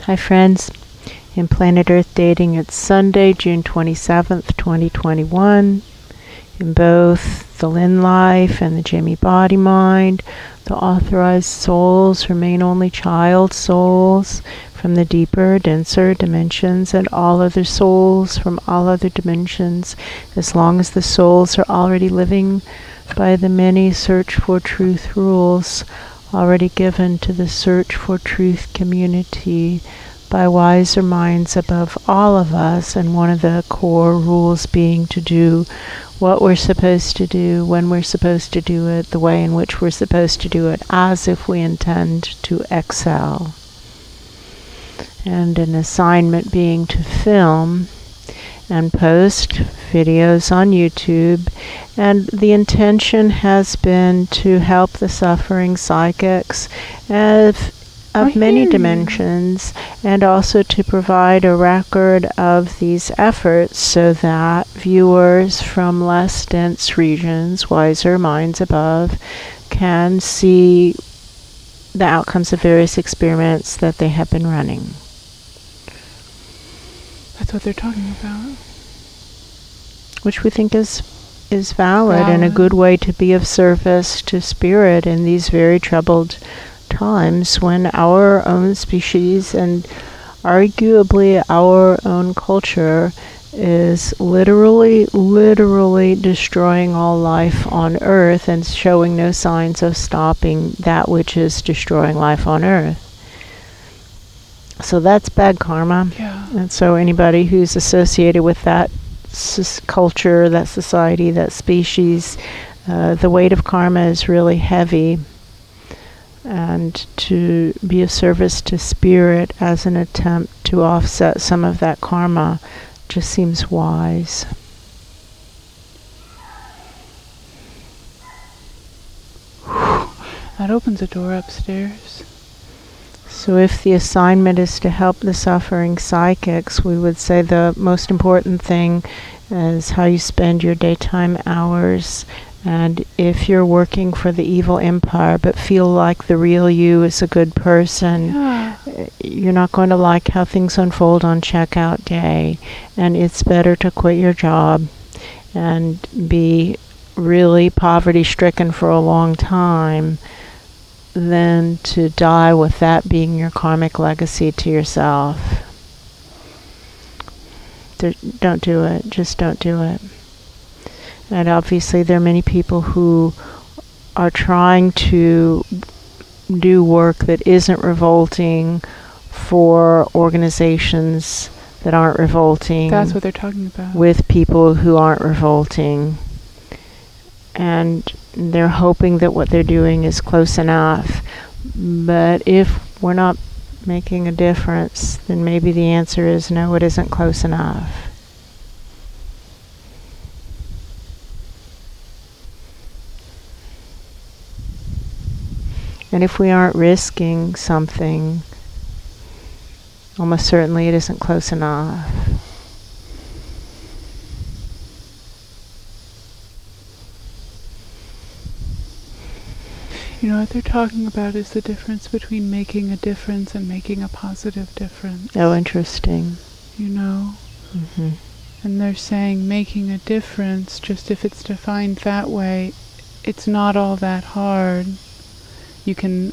Hi friends, in Planet Earth Dating, it's Sunday, June 27th, 2021. In both the Lynn Life and the Jimmy Body Mind, the authorized souls remain only child souls from the deeper, denser dimensions, and all other souls from all other dimensions, as long as the souls are already living by the many search for truth rules already given to the search for truth community by wiser minds above all of us, and one of the core rules being to do what we're supposed to do, when we're supposed to do it, the way in which we're supposed to do it, as if we intend to excel. And an assignment being to film and post videos on YouTube, and the intention has been to help the suffering psychics of many dimensions, and also to provide a record of these efforts so that viewers from less dense regions, wiser minds above, can see the outcomes of various experiments that they have been running. That's what they're talking about. Which we think is valid and a good way to be of service to spirit in these very troubled times when our own species and arguably our own culture is literally destroying all life on Earth and showing no signs of stopping that which is destroying life on Earth. So that's bad karma. Yeah. And so anybody who's associated with that culture, that society, that species, the weight of karma is really heavy. And to be of service to spirit as an attempt to offset some of that karma just seems wise. That opens a door upstairs. So if the assignment is to help the suffering psychics, we would say the most important thing is how you spend your daytime hours. And if you're working for the evil empire but feel like the real you is a good person, you're not going to like how things unfold on checkout day. And it's better to quit your job and be really poverty-stricken for a long time than to die with that being your karmic legacy to yourself. Don't do it. Just don't do it. And obviously there are many people who are trying to do work that isn't revolting for organizations that aren't revolting. That's what they're talking about. With people who aren't revolting. And they're hoping that what they're doing is close enough. But if we're not making a difference, then maybe the answer is no, it isn't close enough. And if we aren't risking something, almost certainly it isn't close enough. You know what they're talking about is the difference between making a difference and making a positive difference. Oh, interesting. You know? Mm-hmm. And they're saying making a difference, just if it's defined that way, it's not all that hard. You can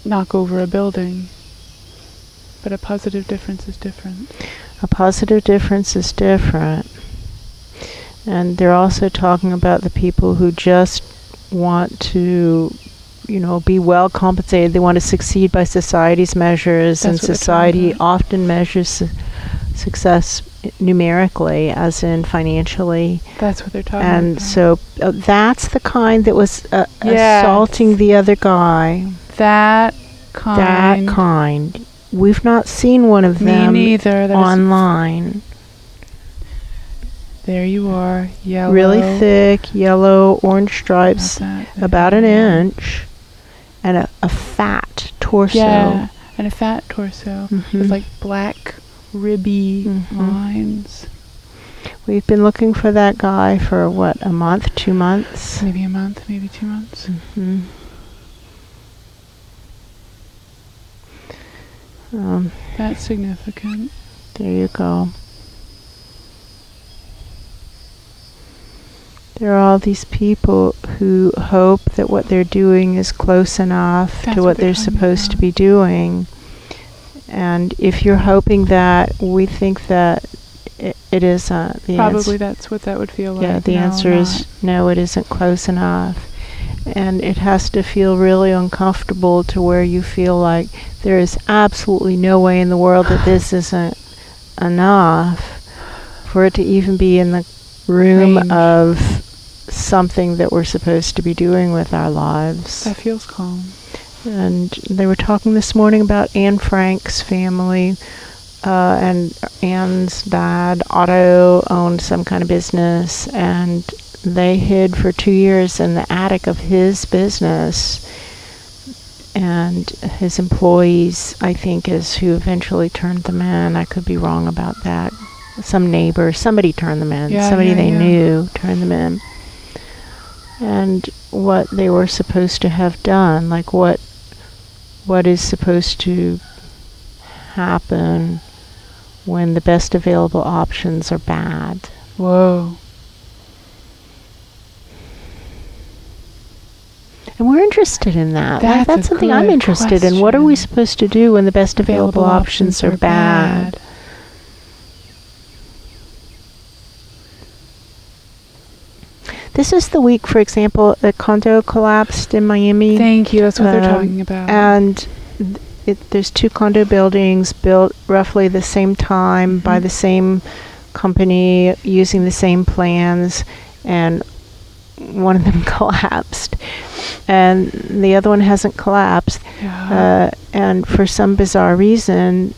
knock over a building, but a positive difference is different. A positive difference is different. And they're also talking about the people who just want to, be well compensated. They want to succeed by society's measures. That's, and society often measures success numerically, as in financially. That's what they're talking about. And so that's the kind that was assaulting the other guy. That kind. We've not seen one of them online. There you are, yellow. Really thick, yellow, orange stripes, about an inch, and a fat torso. Yeah, and a fat torso with like black, ribby lines. We've been looking for that guy for, a month, 2 months? Maybe a month, maybe 2 months. That's significant. There you go. There are all these people who hope that what they're doing is close enough That's to what what they're they're talking supposed to about. be doing. And if you're hoping that, we think that it isn't. Probably that's what that would feel like. Yeah, the No, answer is no, it isn't close enough. And it has to feel really uncomfortable to where you feel like there is absolutely no way in the world that this isn't enough for it to even be in the room Range. of something that we're supposed to be doing with our lives. That feels calm. And they were talking this morning about Anne Frank's family, and Anne's dad, Otto, owned some kind of business, and they hid for 2 years in the attic of his business. And his employees, I think, is who eventually turned them in. I could be wrong about that. Some neighbor, somebody turned them in. Yeah, Somebody yeah, they yeah. knew turned them in. And what they were supposed to have done, like what is supposed to happen when the best available options are bad. Whoa. And we're interested in that. That's a something I'm good interested in. What are we question. supposed to do when the best available options are bad? This is the week, for example, the Condo collapsed in Miami. Thank you. That's what they're talking about. And there's 2 condo buildings built roughly the same time by the same company using the same plans, and one of them collapsed and the other one hasn't collapsed. Yeah. And for some bizarre reason,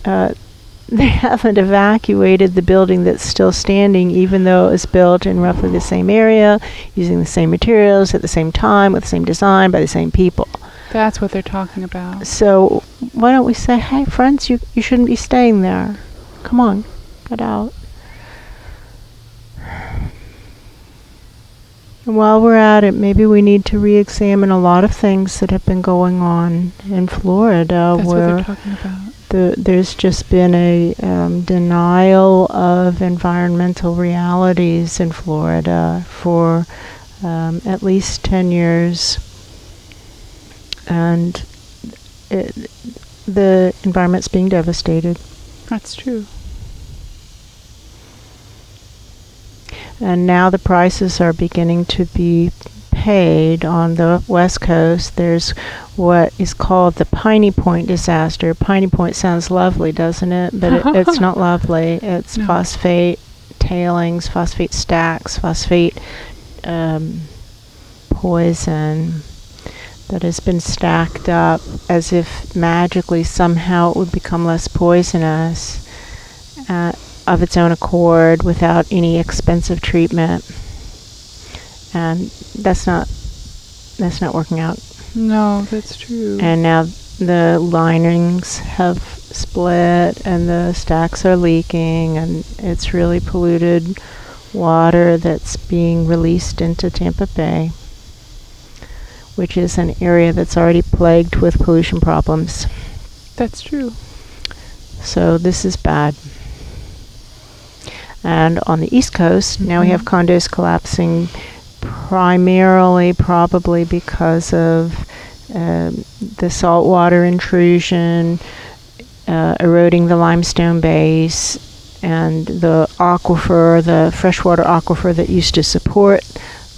they haven't evacuated the building that's still standing, even though it was built in roughly the same area, using the same materials at the same time, with the same design, by the same people. That's what they're talking about. So why don't we say, hey, friends, you shouldn't be staying there. Come on, get out. And while we're at it, maybe we need to re-examine a lot of things that have been going on in Florida, That's what where they're talking about. there's just been a denial of environmental realities in Florida for at least 10 years. And the environment's being devastated. That's true. And now the prices are beginning to be paid on the West Coast. There's what is called the Piney Point disaster. Piney Point sounds lovely, doesn't it? But it's not lovely. It's No. phosphate tailings, phosphate stacks, phosphate poison that has been stacked up as if magically somehow it would become less poisonous of its own accord without any expensive treatment. And that's not working out. No, that's true. And now the linings have split and the stacks are leaking, and it's really polluted water that's being released into Tampa Bay, which is an area that's already plagued with pollution problems. That's true. So this is bad. And on the East Coast, now we have condos collapsing, primarily probably because of the saltwater intrusion, eroding the limestone base, and the aquifer, the freshwater aquifer that used to support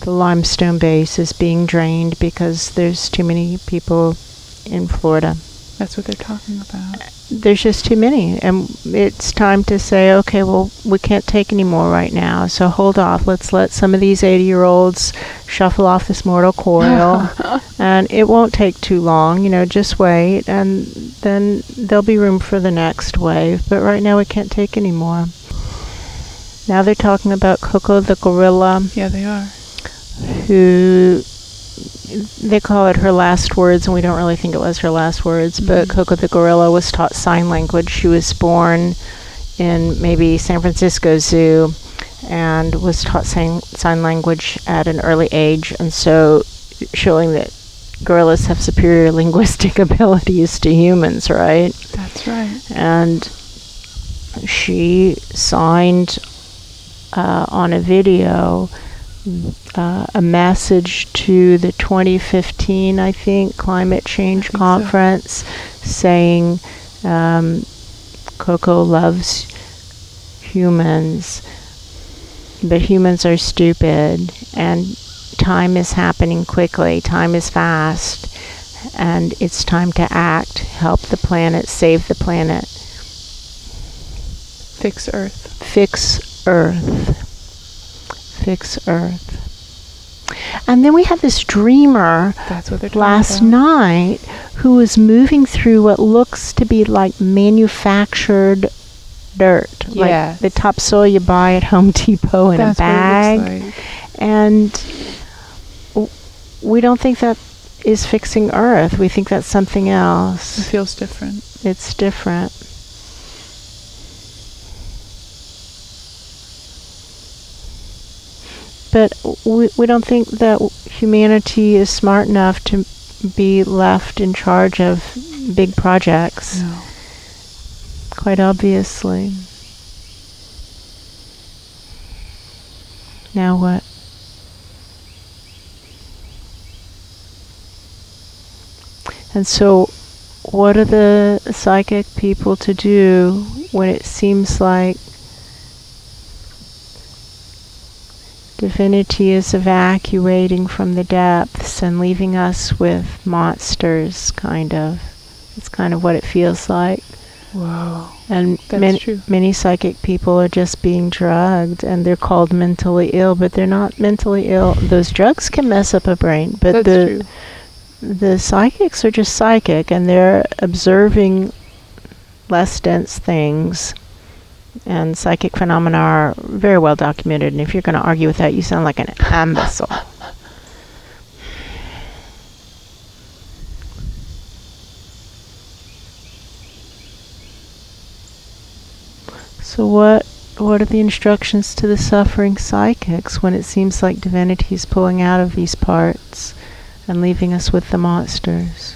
the limestone base is being drained because there's too many people in Florida. That's what they're talking about. There's just too many, and it's time to say, okay, well, we can't take any more right now, so hold off. Let's let some of these 80-year-olds shuffle off this mortal coil, and it won't take too long, just wait, and then there'll be room for the next wave. But right now we can't take any more. Now they're talking about Coco the gorilla, Yeah, they are. who they call it her last words, and we don't really think it was her last words, but Coco the gorilla was taught sign language. She was born in maybe San Francisco Zoo and was taught sign language at an early age, and so showing that gorillas have superior linguistic abilities to humans, right? That's right. And she signed on a video a message to the 2015, I think, climate change conference, saying Coco loves humans, but humans are stupid, and time is happening quickly, time is fast, and it's time to act, help the planet, save the planet. Fix Earth. Fix Earth. Fix Earth. And then we had this dreamer That's what they're talking last about. night who was moving through what looks to be like manufactured dirt, like Yes. the topsoil you buy at Home Depot in That's a bag. what it looks like. And we don't think that is fixing Earth. We think that's something It else. feels different. It's different. But we don't think that humanity is smart enough to be left in charge of big projects. No. Quite obviously. Now what? And so, what are the psychic people to do when it seems like divinity is evacuating from the depths and leaving us with monsters, kind of? It's kind of what it feels like. Whoa. And That's true. many psychic people are just being drugged, and they're called mentally ill, but they're not mentally ill. Those drugs can mess up a brain, but That's true. the psychics are just psychic, and they're observing less dense things. And psychic phenomena are very well documented, and if you're going to argue with that, you sound like an imbecile. So what are the instructions to the suffering psychics when it seems like divinity is pulling out of these parts and leaving us with the monsters?